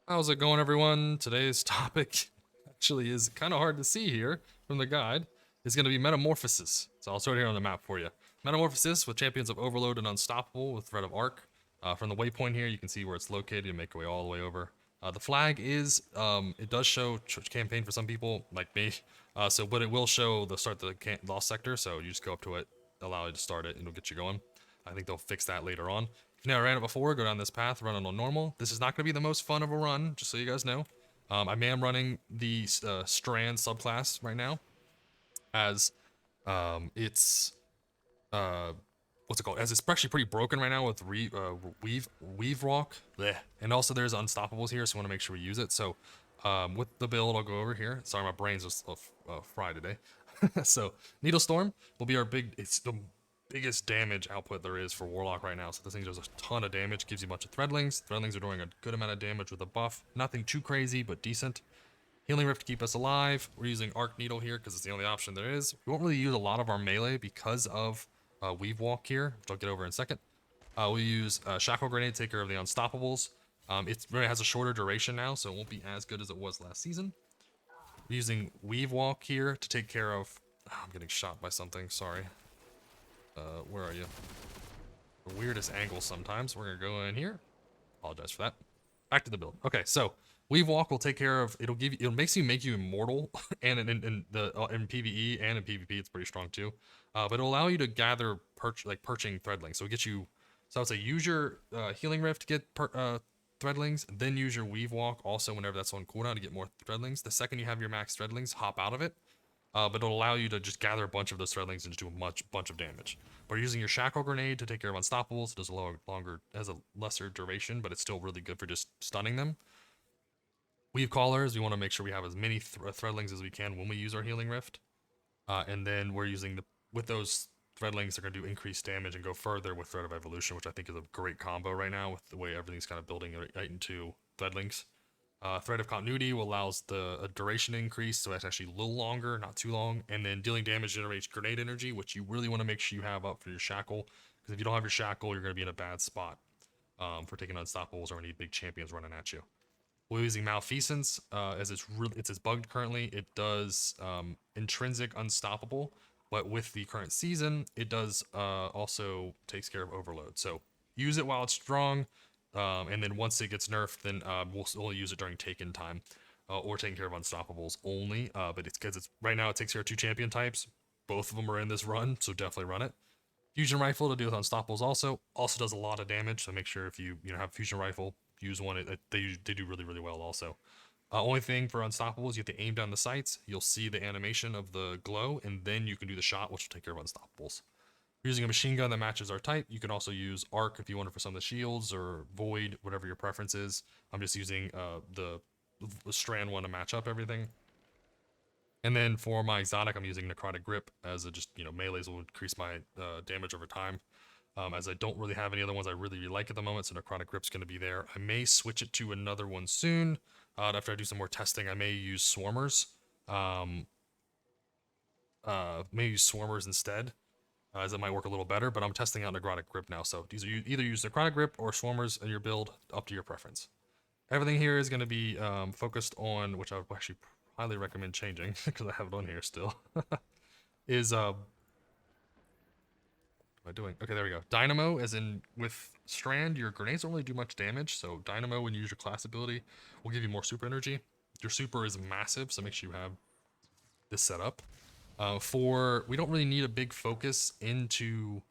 How's it going, everyone? Today's topic actually is kind of hard to see here from the guide. Is going to be Metamorphisis. So I'll start here on the map for you. Metamorphosis with champions of Overload and Unstoppable with Threat of Arc. From the waypoint here, you can see where it's located and make your way all the way over. The flag is, it does show campaign for some people, like me. But it will show the start the lost sector, so you just go up to it, allow you to start it, and it'll get you going. I think they'll fix that later on. If you've never ran it before, go down this path, run it on normal. This is not going to be the most fun of a run, just so you guys know. I am running the Strand subclass right now, as it's uh, what's it called? As it's actually pretty broken right now with weave rock, bleh. And also there's unstoppables here, so I want to make sure we use it. So with the build, I'll go over here. Sorry, my brain's just fried today. So Needle Storm will be our big. It's the biggest damage output there is for Warlock right now. So this thing does a ton of damage, gives you a bunch of Threadlings. Threadlings are doing a good amount of damage with a buff. Nothing too crazy, but decent. Healing Rift to keep us alive. We're using Arc Needle here because it's the only option there is. We won't really use a lot of our melee because of Weave Walk here, which I'll get over in a second. We'll use Shackle Grenade to take care of the Unstoppables. It really has a shorter duration now, so it won't be as good as it was last season. We're using Weave Walk here to take care of... Oh, I'm getting shot by something, sorry. Where are you? The weirdest angles sometimes. We're gonna go in here. Apologize for that. Back to the build. Okay, so Weave Walk will take care of. It makes you make you immortal, and in PVE and in PvP it's pretty strong too. But it'll allow you to gather perching threadlings. So it gets you. So I would say use your healing rift to get threadlings, then use your Weave Walk also whenever that's on cooldown to get more threadlings. The second you have your max threadlings, hop out of it. But it'll allow you to just gather a bunch of those threadlings and just do a bunch of damage. But using your shackle grenade to take care of unstoppables, it does has a lesser duration, but it's still really good for just stunning them. Weave callers, we want to make sure we have as many threadlings as we can when we use our healing rift. And then we're using with those threadlings, they're going to do increased damage and go further with Thread of Evolution, which I think is a great combo right now with the way everything's kind of building right into threadlings. Thread of Continuity will allows the duration increase, so that's actually a little longer, not too long. And then dealing damage generates grenade energy, which you really want to make sure you have up for your shackle, because if you don't have your shackle, you're going to be in a bad spot for taking unstoppables or any big champions running at you. We're using Malfeasance, as it's bugged currently. It does intrinsic unstoppable, but with the current season, it does also takes care of overload. So use it while it's strong, and then once it gets nerfed, then we'll use it during taken time, or taking care of unstoppables only. But it's because it's right now it takes care of two champion types. Both of them are in this run, so definitely run it. Fusion rifle to deal with unstoppables also does a lot of damage. So make sure if you have fusion rifle, use one. They do really well also. Only thing for unstoppables, you have to aim down the sights. You'll see the animation of the glow, and then you can do the shot, which will take care of unstoppables. Using a machine gun that matches our type, you can also use arc if you want it for some of the shields, or void, whatever your preference is. I'm just using the strand one to match up everything. And then for my exotic, I'm using Necrotic Grip as melees will increase my damage over time. As I don't really have any other ones I really like at the moment, so Necrotic Grip's going to be there. I may switch it to another one soon. After I do some more testing, I may use Swarmers. May use Swarmers instead, as it might work a little better, but I'm testing out Necrotic Grip now, so these are either use Necrotic Grip or Swarmers in your build, up to your preference. Everything here is going to be focused on, which I would actually highly recommend changing, because I have it on here still, is am I doing? Okay, there we go. Dynamo, as in with Strand, your grenades don't really do much damage. So Dynamo, when you use your class ability, will give you more super energy. Your super is massive, so make sure you have this set up. We don't really need a big focus into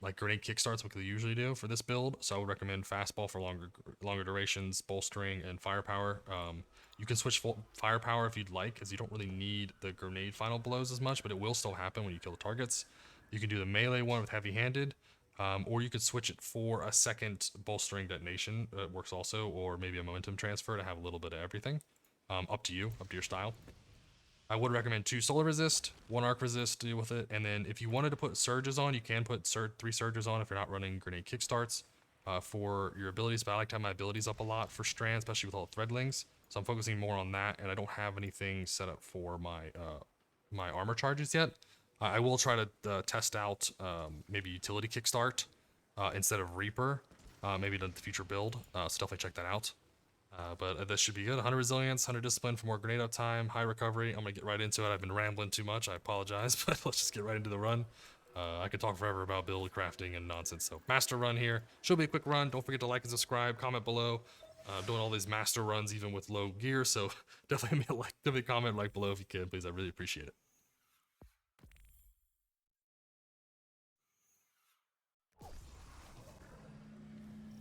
like grenade kickstarts, like we usually do for this build. So I would recommend fastball for longer durations, bolstering, and firepower. You can switch firepower if you'd like, because you don't really need the grenade final blows as much, but it will still happen when you kill the targets. You can do the melee one with heavy-handed, or you could switch it for a second bolstering detonation. It works also, or maybe a momentum transfer to have a little bit of everything. Up to you, up to your style. I would recommend 2 solar resist, 1 arc resist to deal with it, and then if you wanted to put surges on, you can put 3 surges on if you're not running grenade kickstarts for your abilities. But I like to have my abilities up a lot for Strand, especially with all the threadlings. So I'm focusing more on that, and I don't have anything set up for my armor charges yet. I will try to test out maybe utility kickstart instead of Reaper, maybe the future build. So definitely check that out. But this should be good. 100 resilience, 100 discipline for more grenade up time, high recovery. I'm gonna get right into it. I've been rambling too much. I apologize, but let's just get right into the run. I could talk forever about build crafting and nonsense. So master run here. Should be a quick run. Don't forget to like and subscribe. Comment below. Doing all these master runs even with low gear. So definitely give me a like, give me a comment right below if you can, please. I really appreciate it.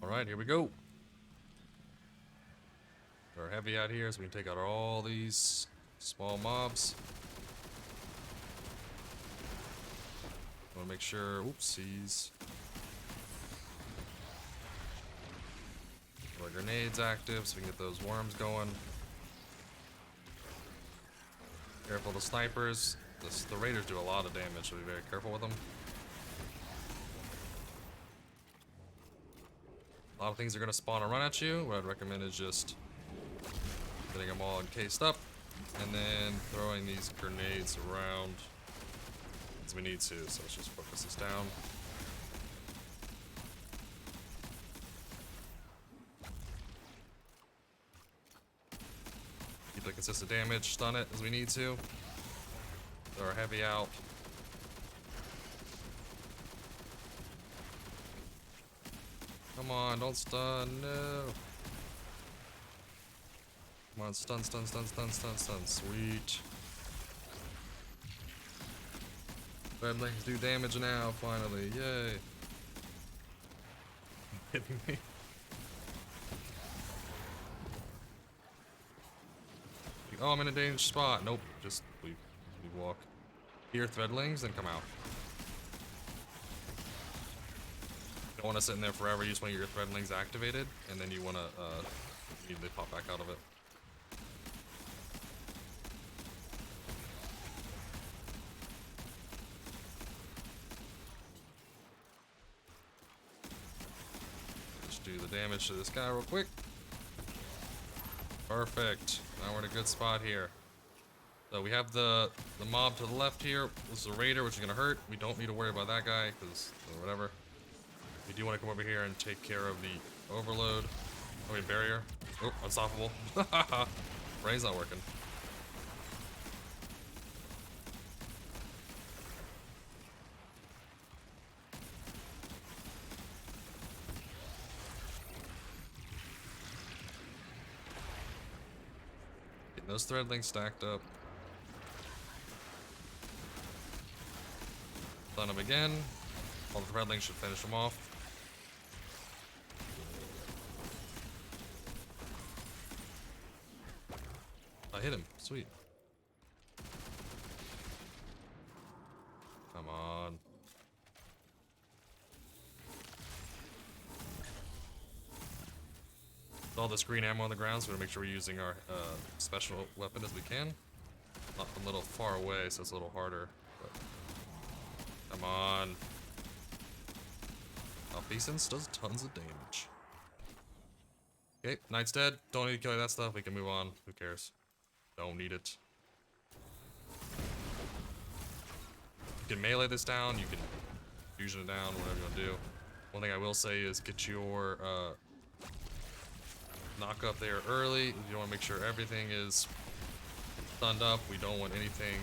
All right, here we go. Our heavy out here so we can take out all these small mobs. Want to make sure, oopsies. Our grenades active so we can get those worms going. Careful the snipers. The raiders do a lot of damage, so be very careful with them. A lot of things are going to spawn and run at you. What I'd recommend is just getting them all encased up and then throwing these grenades around as we need to. So let's just focus this down. Keep the consistent damage, stun it as we need to. Throw our heavy out. Come on, don't stun, no. Come on, stun, stun, stun, stun, stun, stun, sweet. Redlings do damage now, finally, yay. Hitting me. Oh, I'm in a dangerous spot. Nope, just we walk. Hear threadlings, then come out. You don't want to sit in there forever. You just want to get your threadlings activated, and then you want to immediately pop back out of it. Just do the damage to this guy real quick. Perfect. Now we're in a good spot here. So we have the mob to the left here. This is a raider, which is gonna hurt. We don't need to worry about that guy, because whatever. We do want to come over here and take care of the overload. Oh wait, barrier. Oh, unstoppable. Brain's not working. Getting those threadlings stacked up. Stun them again. All the threadlings should finish them off. I hit him. Sweet. Come on. With all this green ammo on the ground, so we're gonna make sure we're using our special weapon as we can. Not a little far away, so it's a little harder. But come on. Malfeasance does tons of damage. Okay, Knight's dead. Don't need to kill that stuff. We can move on. Who cares? Don't need it. You can melee this down. You can fusion it down. Whatever you want to do. One thing I will say is get your knock up there early. You want to make sure everything is stunned up. We don't want anything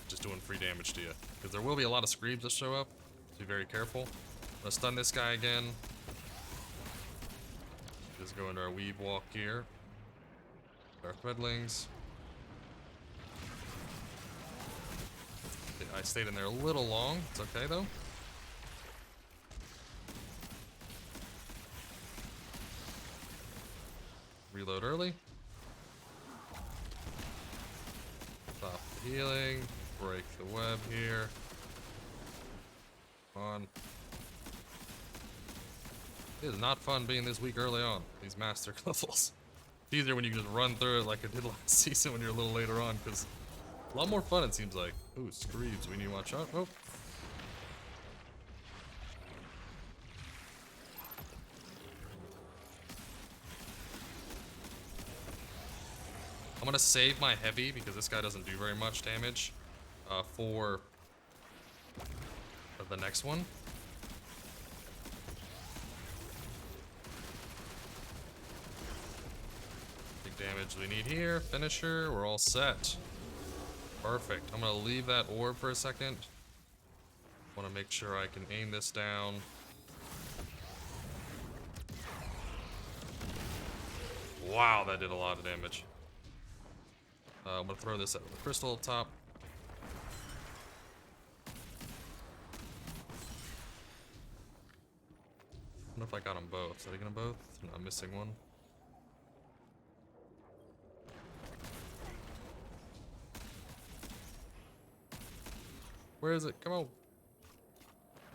just doing free damage to you, because there will be a lot of screams that show up. So be very careful. I'm gonna stun this guy again. Just go into our weave walk here. Our threadlings. I stayed in there a little long. It's okay though. Reload early. Stop the healing. Break the web here. Come on. It is not fun being this weak early on. These master levels. It's easier when you can just run through it like I did last season when you're a little later on, because a lot more fun it seems like. Ooh, screams. We need to watch out. Oh. I'm gonna save my heavy because this guy doesn't do very much damage for the next one. damage we need here. Finisher, we're all set. Perfect. I'm gonna leave that orb for a second. Wanna make sure I can aim this down. Wow, that did a lot of damage. I'm gonna throw this at the crystal up top. I don't know if I got them both. Did I get them both? No, I'm missing one. Where is it? Come on.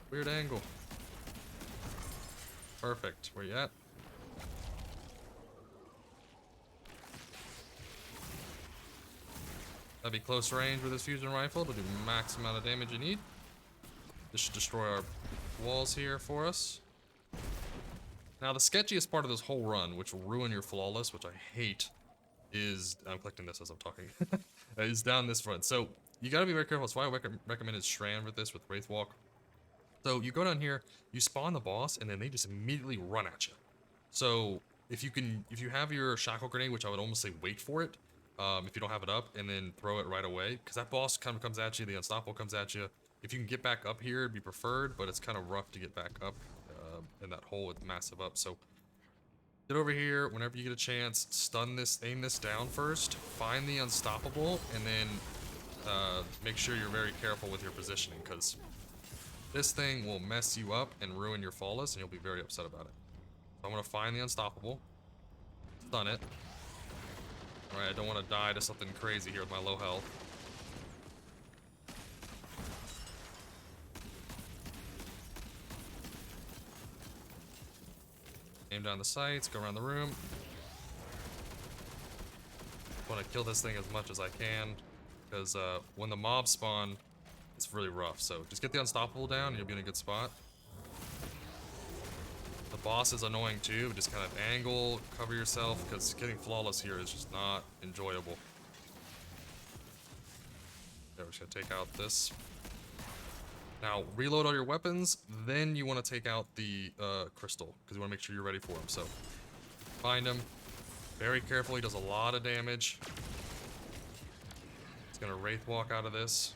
Weird angle. Perfect. Where you at? That'd be close range with this fusion rifle to do max amount of damage you need. This should destroy our walls here for us. Now the sketchiest part of this whole run, which will ruin your flawless, which I hate, is, I'm collecting this as I'm talking, is down this front. So you gotta be very careful. That's why I recommended Strand with this, with Wraithwalk. So you go down here, you spawn the boss, and then they just immediately run at you. So if you have your shackle grenade, which I would almost say wait for it, if you don't have it up, and then throw it right away, because that boss kind of comes at you, the unstoppable comes at you. If you can get back up here, it'd be preferred, but it's kind of rough to get back up in that hole with massive up. So get over here whenever you get a chance, stun this, aim this down first, find the unstoppable, and then make sure you're very careful with your positioning, because this thing will mess you up and ruin your flawless, and you'll be very upset about it. So I'm going to find the unstoppable, stun it. Alright, I don't want to die to something crazy here with my low health. Aim down the sights, go around the room. I want to kill this thing as much as I can, because when the mobs spawn, it's really rough. So just get the unstoppable down and you'll be in a good spot. The boss is annoying too, but just kind of angle, cover yourself, because getting flawless here is just not enjoyable. Yeah, we're just gonna take out this. Now, reload all your weapons, then you want to take out the crystal, because you want to make sure you're ready for him. So, find him. Very careful, he does a lot of damage. He's going to Wraith Walk out of this.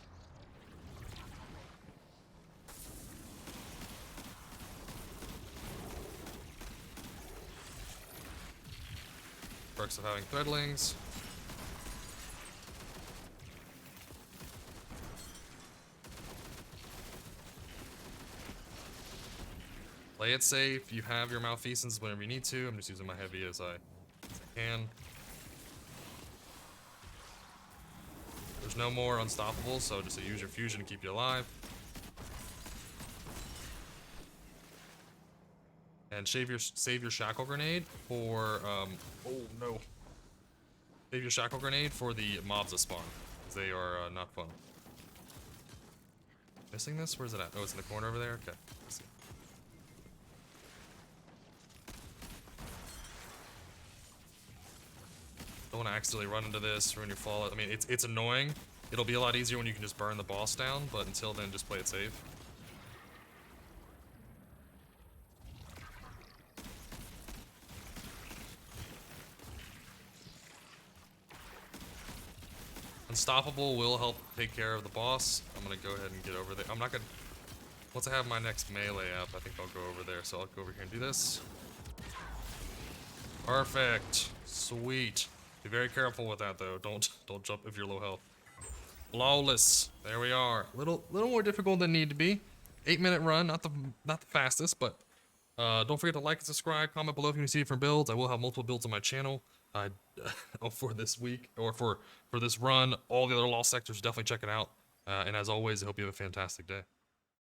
Perks of having Threadlings. Play it safe. You have your Malfeasance whenever you need to. I'm just using my heavy as I can. There's no more unstoppable, so just use your fusion to keep you alive. And save your shackle grenade for oh no. Save your shackle grenade for the mobs that spawn, because they are not fun. Missing this? Where's it at? Oh, it's in the corner over there? Okay. Let's see. Don't want to accidentally run into this, ruin your fall. I mean, it's annoying. It'll be a lot easier when you can just burn the boss down, but until then, just play it safe. Unstoppable will help take care of the boss. I'm gonna go ahead and get over there. I'm not gonna... Once I have my next melee up, I think I'll go over there. So I'll go over here and do this. Perfect. Sweet. Be very careful with that though. Don't jump if you're low health. Flawless. There we are. Little more difficult than need to be. 8-minute run, not the fastest, but don't forget to like and subscribe. Comment below if you want to see different builds. I will have multiple builds on my channel. For this week or for this run. All the other lost sectors, definitely check it out. And as always, I hope you have a fantastic day.